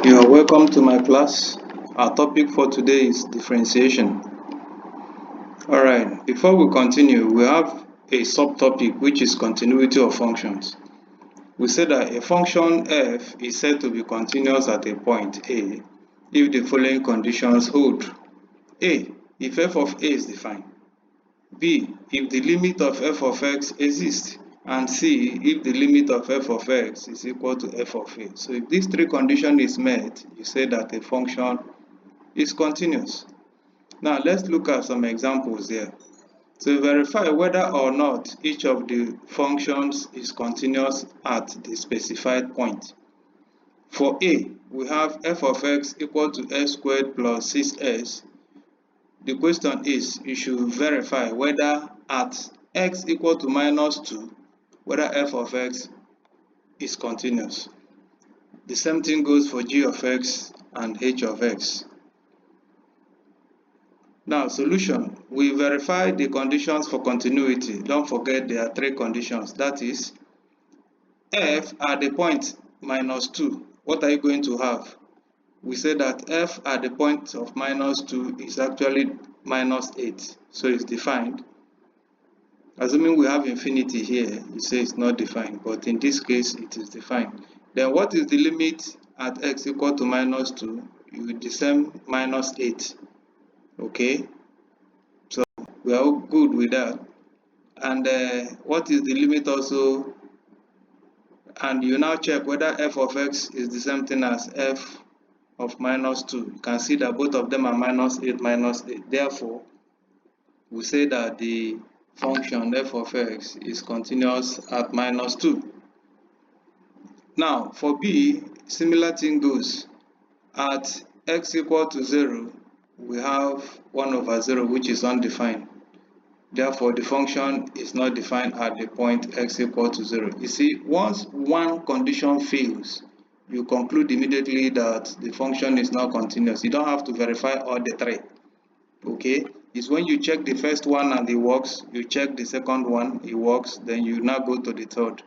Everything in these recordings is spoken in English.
You are welcome to my class. Our topic for today is differentiation. Alright, before we continue, we have a subtopic which is continuity of functions. We say that a function f is said to be continuous at a point A if the following conditions hold. A. If f of A is defined. B. If the limit of f of x exists. And C. If the limit of f of x is equal to f of A. So if these three conditions is met, you say that a function is continuous. Now let's look at some examples here. To verify whether or not each of the functions is continuous at the specified point. For A, we have f of x equal to x squared plus 6s. The question is, you should verify whether at x equal to minus 2, whether f of x is continuous. The same thing goes for g of x and h of x. Now, solution. We verify the conditions for continuity. Don't forget there are three conditions. That is, f at the point minus 2. What are you going to have? We say that f at the point of minus 2 is actually minus 8. So it's defined. Assuming we have infinity here, you say it's not defined. But in this case, it is defined. Then what is the limit at x equal to minus 2? You will the same minus 8. Okay, so we are all good with that. And what is the limit also? And you now check whether f of x is the same thing as f of minus 2. You can see that both of them are minus 8, minus 8. Therefore, we say that the function f of x is continuous at minus 2. Now, for B, similar thing goes. At x equal to 0, we have 1 over 0, which is undefined. Therefore, the function is not defined at the point x equal to 0. You see, once one condition fails, you conclude immediately that the function is not continuous. You don't have to verify all the three. Okay? It's when you check the first one and it works, you check the second one, it works, then you now go to the third.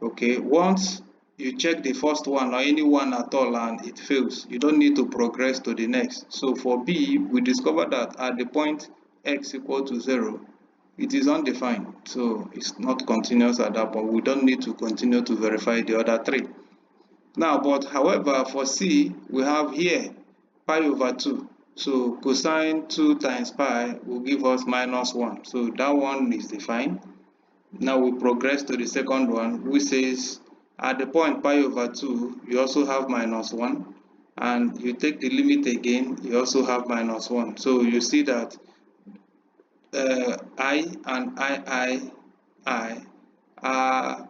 Okay? Once you check the first one or any one at all and it fails, you don't need to progress to the next. So for B, we discover that at the point x equal to 0, it is undefined, so it's not continuous at that point. We don't need to continue to verify the other three. Now, but however, for C, we have here pi over 2. So cosine 2 times pi will give us minus 1. So that one is defined. Now we progress to the second one, which says at the point pi over 2, you also have minus 1. And you take the limit again, you also have minus 1. So you see that I and I are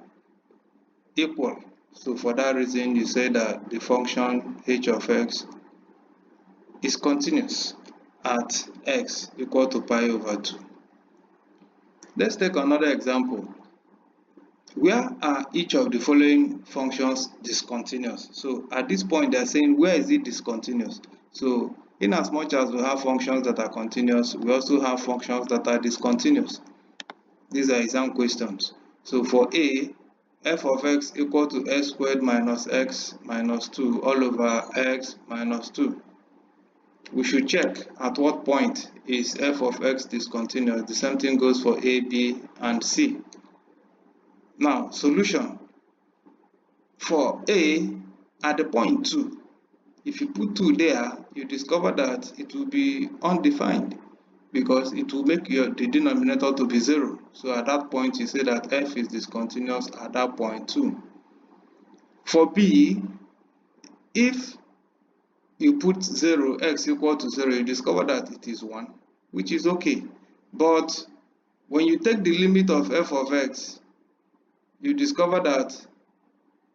equal. So for that reason, you say that the function h of x is continuous at x equal to pi over 2. Let's take another example. Where are each of the following functions discontinuous? So at this point, they're saying, where is it discontinuous? So in as much as we have functions that are continuous, we also have functions that are discontinuous. These are exam questions. So for A, f of x equal to x squared minus x minus 2 all over x minus 2. We should check at what point is f of x discontinuous. The same thing goes for A, B, and C. Now, solution. For A, at the point 2, if you put 2 there, you discover that it will be undefined because it will make the denominator to be 0. So at that point, you say that f is discontinuous at that point 2. For B, if you put 0, x equal to 0, you discover that it is 1, which is okay. But when you take the limit of f of x, you discover that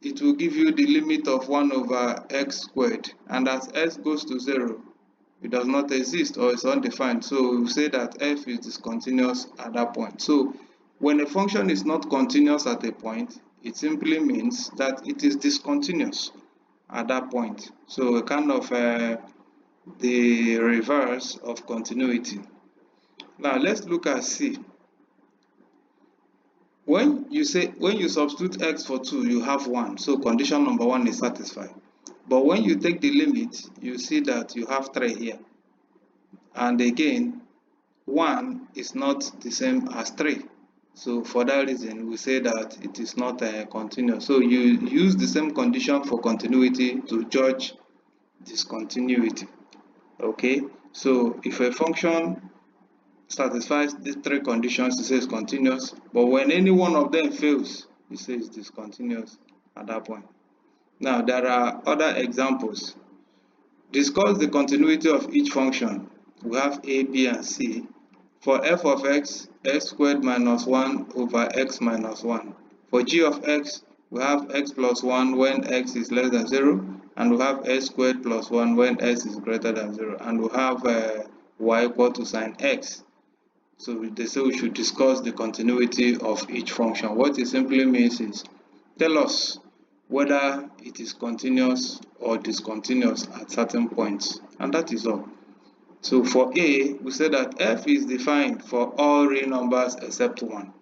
it will give you the limit of 1 over x squared. And as x goes to 0, it does not exist or is undefined. So we say that f is discontinuous at that point. So when a function is not continuous at a point, it simply means that it is discontinuous at that point. So a kind of the reverse of continuity. Now let's look at C. When you substitute x for 2, you have 1. So condition number 1 is satisfied. But when you take the limit, you see that you have 3 here. And again, 1 is not the same as 3. So for that reason, we say that it is not continuous. So you use the same condition for continuity to judge discontinuity. Okay, so if a function satisfies these 3 conditions, it says continuous. But when any one of them fails, it says discontinuous at that point. Now, there are other examples. Discuss the continuity of each function. We have a, b, and c. For f of x, x squared minus 1 over x minus 1. For g of x, we have x plus 1 when x is less than 0, and we have x squared plus 1 when x is greater than 0, and we have y equal to sine x. So they say we should discuss the continuity of each function. What it simply means is, tell us whether it is continuous or discontinuous at certain points, and that is all. So for A, we say that f is defined for all real numbers except 1.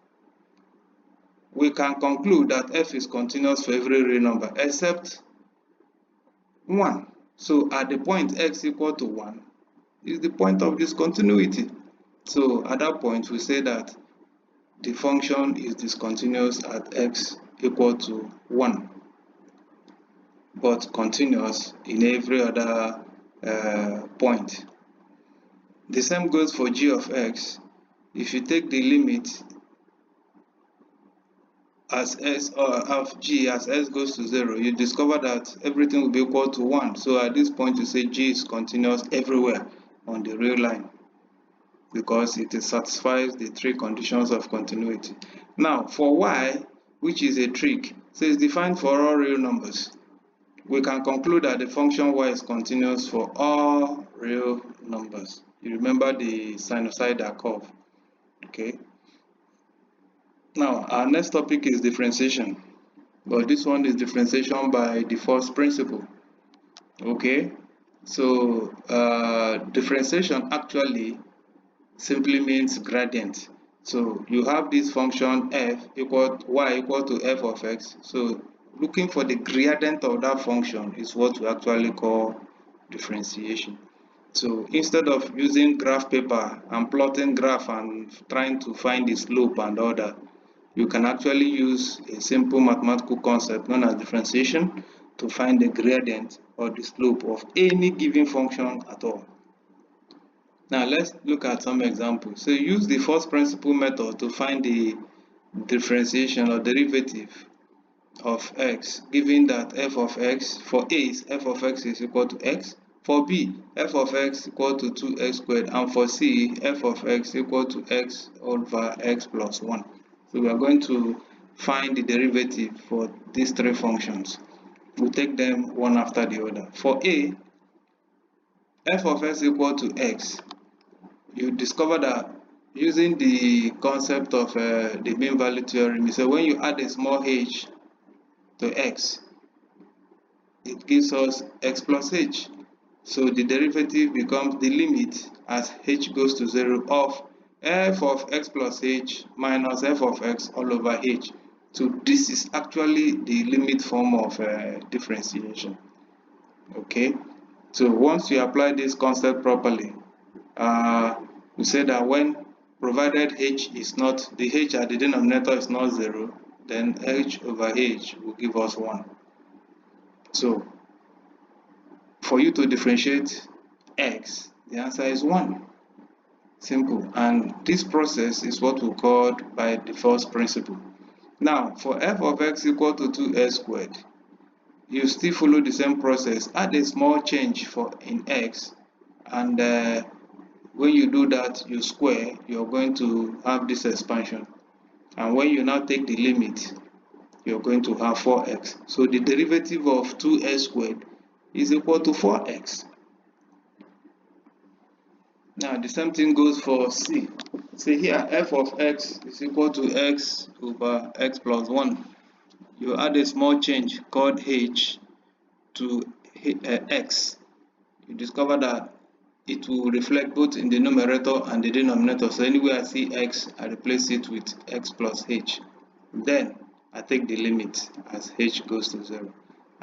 We can conclude that f is continuous for every real number except 1. So at the point x equal to 1 is the point of discontinuity. So at that point, we say that the function is discontinuous at x equal to 1, but continuous in every other point. The same goes for g of x. If you take the limit as s of g as s goes to 0, you discover that everything will be equal to 1. So at this point, you say g is continuous everywhere on the real line, because it satisfies the 3 conditions of continuity. Now, for y, which is a trig, so it's defined for all real numbers. We can conclude that the function y is continuous for all real numbers. You remember the sinusoidal curve, okay? Now, our next topic is differentiation, but this one is differentiation by the first principle, okay? So, differentiation actually simply means gradient. So you have this function f equal y equal to f of x. So looking for the gradient of that function is what we actually call differentiation. So instead of using graph paper and plotting graph and trying to find the slope and all that, you can actually use a simple mathematical concept known as differentiation to find the gradient or the slope of any given function at all. Now let's look at some examples. So use the first principle method to find the differentiation or derivative of x, given that f of x, for a is f of x is equal to x, for b f of x equal to 2x squared, and for c f of x equal to x over x plus 1. So we are going to find the derivative for these 3 functions. We'll take them one after the other. For a, f of x equal to x, you discover that using the concept of the mean value theorem, so when you add a small h to x, it gives us x plus h. So the derivative becomes the limit as h goes to 0 of f of x plus h minus f of x all over h. So this is actually the limit form of differentiation. Okay, so once you apply this concept properly, we say that when provided h is not, the h at the denominator is not 0, then h over h will give us 1. So for you to differentiate x, the answer is 1. Simple. And this process is what we call by the first principle. Now, for f of x equal to 2x squared, you still follow the same process. Add a small change in x, and when you do that, you square, you're going to have this expansion. And when you now take the limit, you're going to have 4x. So the derivative of 2x squared is equal to 4x. Now the same thing goes for c. See here, f of x is equal to x over x plus 1. You add a small change called h to x. You discover that it will reflect both in the numerator and the denominator. So anywhere I see x, I replace it with x plus h. Then I take the limit as h goes to 0.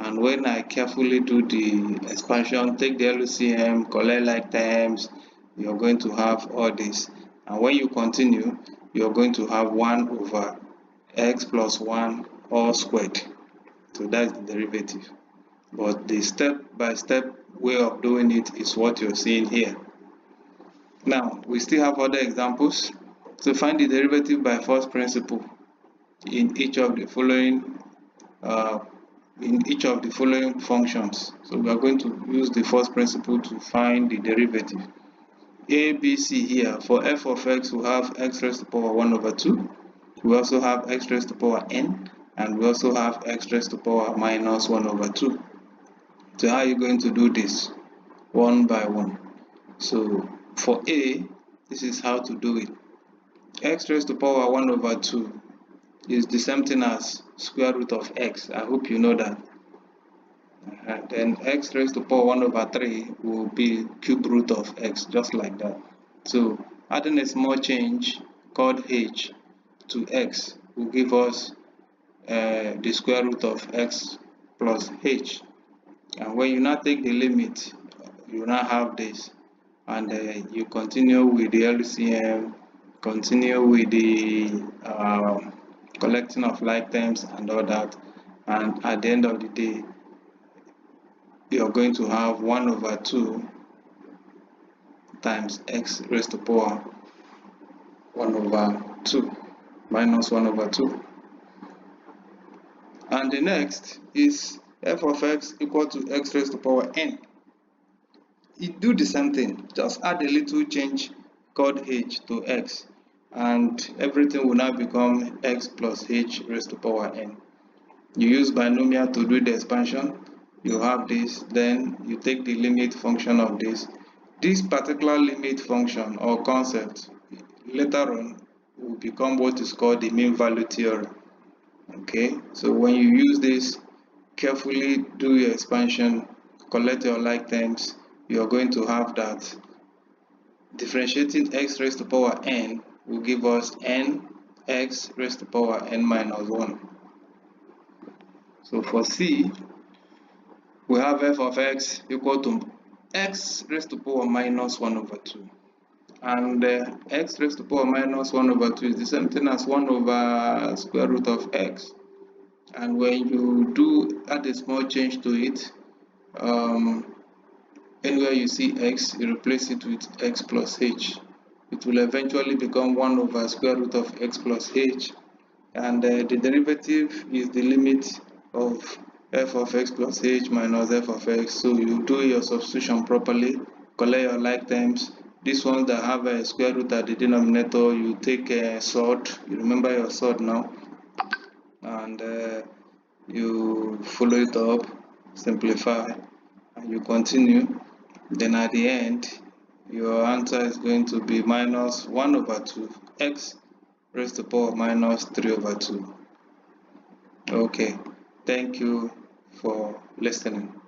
And when I carefully do the expansion, take the LCM, collect like terms, you're going to have all this. And when you continue, you're going to have 1 over x plus 1 all squared. So that's the derivative. But the step-by-step way of doing it is what you're seeing here. Now, we still have other examples. So find the derivative by first principle in each of the following functions. So we are going to use the first principle to find the derivative. A, B, C here. For f of x, we have x raised to the power 1 over 2. We also have x raised to the power n, and we also have x raised to the power minus 1 over 2. So how are you going to do this? One by one. So for A, this is how to do it. X raised to the power 1 over 2 is the same thing as square root of x. I hope you know that. Then x raised to the power 1 over 3 will be cube root of x, just like that. So adding a small change called h to x will give us the square root of x plus h. And when you now take the limit, you now have this, and you continue with the LCM, continue with the collecting of like terms and all that, and at the end of the day, you're going to have 1 over 2 times x raised to the power 1 over 2 minus 1 over 2. And the next is f of x equal to x raised to the power n. You do the same thing, just add a little change called h to x, and everything will now become x plus h raised to the power n. You use binomial to do the expansion. You have this, then you take the limit function of this. This particular limit function or concept later on will become what is called the mean value theorem. Okay, so when you use this, carefully do your expansion, collect your like terms, you are going to have that differentiating x raised to the power n will give us n x raised to the power n minus 1. So for C, we have f of x equal to x raised to the power minus 1 over 2. And x raised to the power minus 1 over 2 is the same thing as 1 over square root of x. And when you do add a small change to it, anywhere you see x, you replace it with x plus h. It will eventually become 1 over square root of x plus h. And the derivative is the limit of f of x plus h minus f of x. So you do your substitution properly, collect your like terms. These ones that have a square root at the denominator, you take a sword. You remember your sword now, and you follow it up, simplify, and you continue. Then at the end, your answer is going to be minus 1 over 2 x raised to the power minus 3 over 2. Okay, thank you for listening.